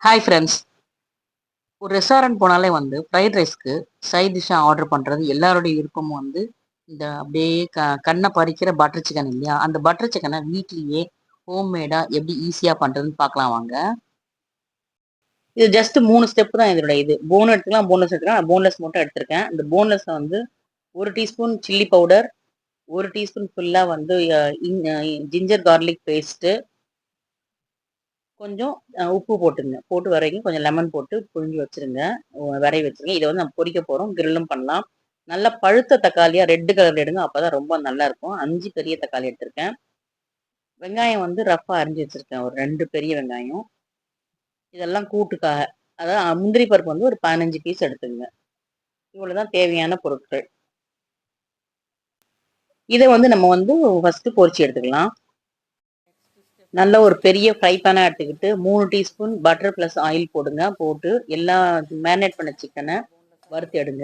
Hi friends. ஒரு restaurant போனாலே வந்து ஃப்ரைட் ரைஸ்க்கு சைட் டிஷ்ஷாக ஆர்டர் பண்ணுறது எல்லாருடைய விருப்பமும் வந்து இந்த அப்படியே கண்ணை பறிக்கிற பட்டர் சிக்கன் இல்லையா? அந்த பட்டர் சிக்கனை வீட்லேயே ஹோம்மேடாக எப்படி ஈஸியாக பண்ணுறதுன்னு பார்க்கலாம் வாங்க. இது ஜஸ்ட் 3 ஸ்டெப் தான் இதோட இது. போன் எடுத்துக்கலாம், போன்லெஸ் எடுத்துக்கலாம். நான் போன்லெஸ் மட்டும் எடுத்திருக்கேன். இந்த போன்லெஸ்ஸை வந்து 1 டீஸ்பூன் சில்லி பவுடர், 1 டீஸ்பூன் ஃபுல்லாக வந்து ஜிஞ்சர் கார்லிக் பேஸ்ட்டு, கொஞ்சம் உப்பு போட்டுங்க. போட்டு வரைக்கும் கொஞ்சம் லெமன் போட்டு புழிஞ்சு வச்சுருங்க. வெரவி வச்சுருங்க. இத வந்து நம்ம பொரிக்க போறோம். கிரில்லும் பண்ணலாம். நல்லா பழுத்த தக்காளியா ரெட் கலர்ல எடுங்க. அப்பதான் ரொம்ப நல்லாருக்கும். 5 பெரிய தக்காளி எடுத்திருக்கேன். வெங்காயம் வந்து ரஃப்பா அரிஞ்சு வச்சிருக்கேன். ஒரு 2 பெரிய வெங்காயம். இதெல்லாம் கூட்டுக்காக. அதாவது முந்திரி பருப்பு வந்து ஒரு 15 பீஸ் எடுத்துக்கங்க. இவ்வளவுதான் தேவையான பொருட்கள். இத வந்து நம்ம வந்து ஃபர்ஸ்ட்டு பொரிச்சு எடுத்துக்கலாம். நல்ல ஒரு பெரிய ஃப்ரை பேனா எடுத்துக்கிட்டு 3 டீஸ்பூன் பட்டர் பிளஸ் ஆயில் போடுங்க. போட்டு எல்லா மேரினேட் பண்ண சிக்கன வறுத்து எடுங்க.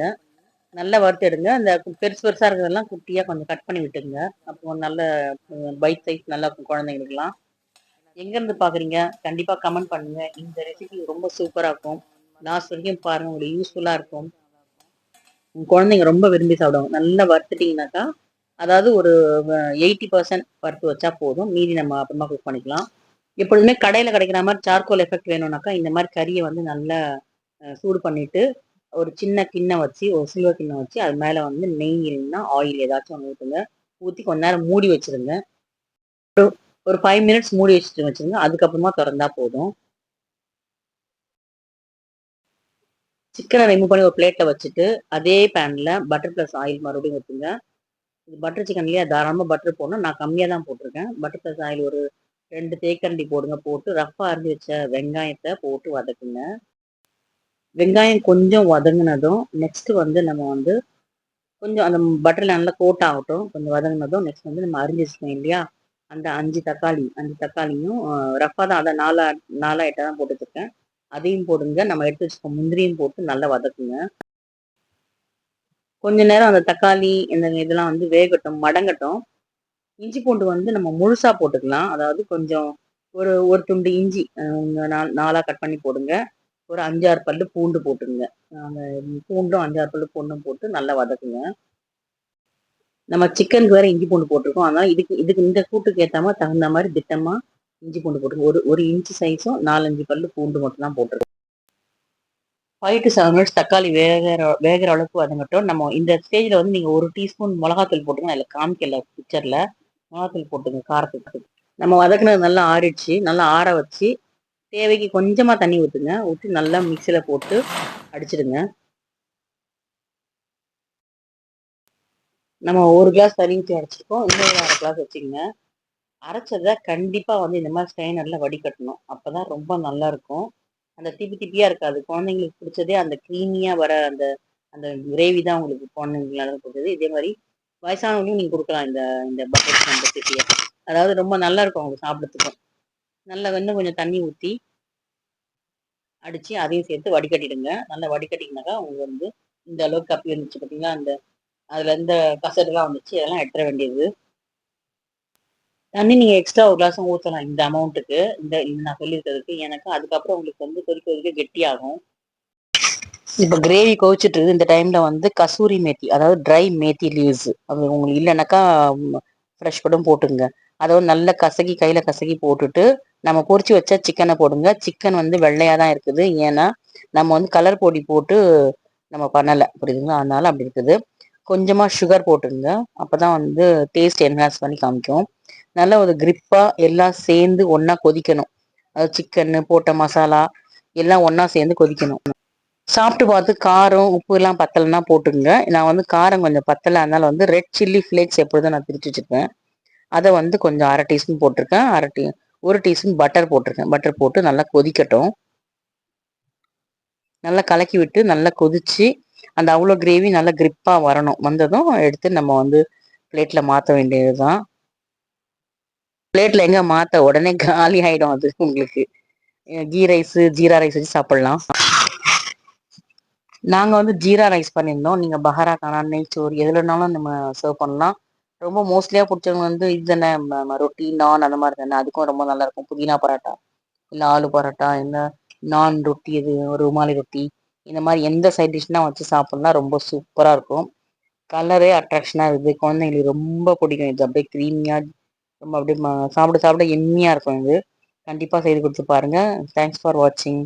நல்லா வறுத்து எடுங்க. அந்த பெருசு பெருசா இருக்கிறதெல்லாம் குட்டியா கொஞ்சம் கட் பண்ணி விட்டுங்க. அப்போ நல்ல பைட் சைஸ் நல்லா இருக்கும் குழந்தைங்களுக்குலாம். எங்கேருந்து பார்க்குறீங்க? கண்டிப்பா கமெண்ட் பண்ணுங்க. இந்த ரெசிபி ரொம்ப சூப்பரா இருக்கும். லாஸ்ட் வரைக்கும் பாருங்க. உங்களுக்கு யூஸ்ஃபுல்லா இருக்கும். உங்க குழந்தைங்க ரொம்ப விரும்பி சாப்பிடுவாங்க. நல்லா வறுத்துட்டீங்கனாக்கா, அதாவது ஒரு 80% வறுத்து வச்சா போதும். மீதி நம்ம அப்புறமா குக் பண்ணிக்கலாம். எப்பொழுதுமே கடையில கிடைக்கிற மாரி சார்கோல் எஃபெக்ட் வேணும்னாக்கா, இந்த மாரி கறிய வந்து நல்லா சூடு பண்ணிட்டு, ஒரு சின்ன கிண்ணம் வச்சு, ஒரு சில்வர் கிண்ணம் வச்சு, அது மேல வந்து நெய் இல்லைன்னா ஆயில் ஏதாச்சும் ஒண்ணு ஊத்துங்க. ஊத்தி கொஞ்ச நேரம் மூடி வச்சுருங்க. ஒரு ஒரு 5 மினிட்ஸ் மூடி வச்சுருங்க. அதுக்கப்புறமா தொறந்தா போதும். சிக்கன ரிமூவ் பண்ணி ஒரு பிளேட்ல வச்சுட்டு, அதே பேன்ல பட்டர் பிளஸ் ஆயில் மறுபடியும் ஊத்துங்க. இது பட்டர் சிக்கன் இல்லையா? தாராளமா பட்டர் போடணும். நான் கம்மியா தான் போட்டுருக்கேன். பட்டர் பிளஸ் ஆயில் ஒரு 2 தேக்கரண்டி போடுங்க. போட்டு ரஃப்பா அரிஞ்சு வச்ச வெங்காயத்த போட்டு வதக்குங்க. வெங்காயம் கொஞ்சம் வதங்குனதும், நெக்ஸ்ட் வந்து நம்ம வந்து கொஞ்சம் அந்த பட்டர்ல நல்லா கோட் ஆகட்டும். கொஞ்சம் வதங்குனதும், நெக்ஸ்ட் வந்து நம்ம அரிஞ்சு வச்சிருக்கோம் இல்லையா? அந்த 5 தக்காளியும் ரஃப்பா தான் அத 4 எட்டா தான் போட்டு வச்சிருக்கேன். அதையும் போடுங்க. நம்ம எடுத்து வச்சிருக்க முந்திரியும் போட்டு நல்லா வதக்குங்க. கொஞ்ச நேரம் அந்த தக்காளி இந்த இதெல்லாம் வந்து வேகட்டும், மடங்கட்டும். இஞ்சி பூண்டு வந்து நம்ம முழுசா போட்டுக்கலாம். அதாவது கொஞ்சம் ஒரு ஒரு துண்டு இஞ்சி 4ஆ கட் பண்ணி போடுங்க. ஒரு 5, 6 பல்லு பூண்டு போட்டுருங்க. அந்த பூண்டும் 5, 6 பல்லு பூண்டும் போட்டு நல்லா வதக்குங்க. நம்ம சிக்கனுக்கு வேற இஞ்சி பூண்டு போட்டிருக்கோம். அதனால இதுக்கு இதுக்கு இந்த கூட்டுக்கு ஏத்த மாரி தகுந்த மாரி திட்டமா இஞ்சி பூண்டு போட்டுருங்க. ஒரு ஒரு இன்ச் சைஸும் 4, 5 பல்லு பூண்டு மட்டும் தான் போட்டிருக்கோம். 5 to 7 மினிட்ஸ் தக்காளி வேகுற அளவுக்கு வதங்கட்டும். நம்ம இந்த ஸ்டேஜ்ல வந்து நீங்க 1 டீஸ்பூன் மிளகாத்தூள் போட்டுருங்க. அதில காமிக்கல பிக்சர்ல. மிளகாத்தூள் போட்டுங்க காரத்துக்கு. நம்ம வதக்குனது நல்லா ஆறிடுச்சு. நல்லா ஆற வச்சு, தேவைக்கு கொஞ்சமா தண்ணி ஊத்துங்க. ஊத்தி நல்லா மிக்ஸியில போட்டு அடிச்சிடுங்க. நம்ம 1 கிளாஸ் தண்ணி ஊத்தி அரைச்சிருக்கோம். இன்னொரு 1/2 கிளாஸ் வச்சுக்கங்க. அரைச்சத கண்டிப்பா வந்து இந்த மாரி ஸ்ட்ரெயினர்ல வடிகட்டணும். அப்பதான் ரொம்ப நல்லாருக்கும். அந்த திப்பி திப்பியா இருக்காது. குழந்தைங்களுக்கு பிடிச்சதே அந்த கிரீமியா வர அந்த அந்த கிரேவி தான் உங்களுக்கு குழந்தைங்களுக்கு பிடிச்சது. இதே மாரி வயசானவங்களும் நீங்க குடுக்கலாம். இந்த இந்த பட்டர் சிக்கன் ரெசிபிய. அதாவது ரொம்ப நல்லாருக்கும் அவங்க சாப்பிடறதுக்கும். நல்லா இன்னும் கொஞ்சம் தண்ணி ஊத்தி அடிச்சு அதையும் சேர்த்து வடிகட்டிடுங்க. நல்லா வடிகட்டிங்கனாக்கா உங்களுக்கு வந்து இந்த அளவுக்கு கப்பி வந்துச்சு பார்த்தீங்களா? அந்த அதுல இருந்த கசடுலாம் வந்துச்சு. அதெல்லாம் எடுத்துற வேண்டியது. தண்ணி நீங்க எக்ஸ்ட்ரா 1 கிளாஸும் ஊத்தலாம் இந்த அமௌண்ட்டுக்கு. இந்த நான் சொல்லியிருக்கிறதுக்கு. எனக்கு அதுக்கப்புறம் உங்களுக்கு வந்து கொதிக்க கொதிக்க கெட்டியாகும். இப்ப கிரேவி கொதிச்சுட்டு இருக்குது. இந்த டைம்ல வந்து கசூரி மேத்தி, அதாவது ட்ரை மேத்தி லீவ்ஸ். அது உங்களுக்கு இல்லனாக்கா ஃப்ரெஷ் கூடம் போட்டுக்கங்க. அத வந்து நல்லா கசக்கி கையில கசக்கி போட்டுட்டு, நம்ம பொரிச்சு வச்ச சிக்கன போடுங்க. சிக்கன் வந்து வெள்ளையா தான் இருக்குது. ஏன்னா, நம்ம வந்து கலர் பொடி போட்டு நம்ம பண்ணல. புரியுதுங்களா? அதனால அப்படி இருக்குது. கொஞ்சமா சுகர் போட்டுக்கங்க. அப்பதான் வந்து டேஸ்ட் என்ஹான்ஸ் பண்ணி காமிக்கும். நல்ல ஒரு கிரிப்பா எல்லாம் சேர்ந்து ஒண்ணா கொதிக்கணும். அதாவது சிக்கன்னு போட்ட மசாலா எல்லாம் ஒண்ணா சேர்ந்து கொதிக்கணும். சாப்பிட்டு பார்த்து காரம், உப்பு எல்லாம் பத்தலன்னா போட்டுக்கங்க. நான் வந்து காரம் கொஞ்சம் பத்தல. அதனால வந்து ரெட் சில்லி ஃப்ளேக்ஸ் எப்பொழுதும் நான் பிரிச்சு வச்சிருப்பேன். அத வந்து கொஞ்சம் 1/2 டீஸ்பூன் போட்டிருக்கேன். 1 டீஸ்பூன் பட்டர் போட்டிருக்கேன். பட்டர் போட்டு நல்லா கொதிக்கட்டும். நல்லா கலக்கி விட்டு நல்லா கொதிச்சு, அந்த அவ்வளோ கிரேவி நல்லா கிரிப்பா வரணும். வந்ததும் எடுத்து நம்ம வந்து பிளேட்ல மாத்த வேண்டியதுதான். பிளேட்ல எங்க மாத்த உடனே காலி ஆயிடும் அது உங்களுக்கு. கீ ரைஸ், ஜீரா ரைஸ் வச்சு சாப்பிடலாம். நாங்க வந்து ஜீரா ரைஸ் பண்ணியிருந்தோம். நீங்க பஹாரா கானா, நெய்ச்சோறு எதுலனாலும் நம்ம சர்வ் பண்ணலாம். ரொம்ப மோஸ்ட்லியா புடிச்சவங்க வந்து இது தானே ரொட்டி, நான் அந்த மாரி தானே. அதுக்கும் ரொம்ப நல்லாருக்கும். புதினா பரோட்டா, இல்ல ஆலு பரோட்டா, இல்ல நான் ரொட்டி இது ருமாலி ரொட்டி இந்த மாதிரி எந்த சைட் டிஷ்னா வச்சு சாப்பிட்லாம் ரொம்ப சூப்பராக இருக்கும். கலரே அட்ராக்ஷனாக இருக்குது. குழந்தைங்களுக்கு ரொம்ப பிடிக்கும். இது அப்படியே க்ரீமியாக ரொம்ப அப்படியே சாப்பிட சாப்பிட எம்மியாக இருக்கும் இது. கண்டிப்பாக செய்து கொடுத்து பாருங்கள். தேங்க்ஸ் ஃபார் வாட்சிங்.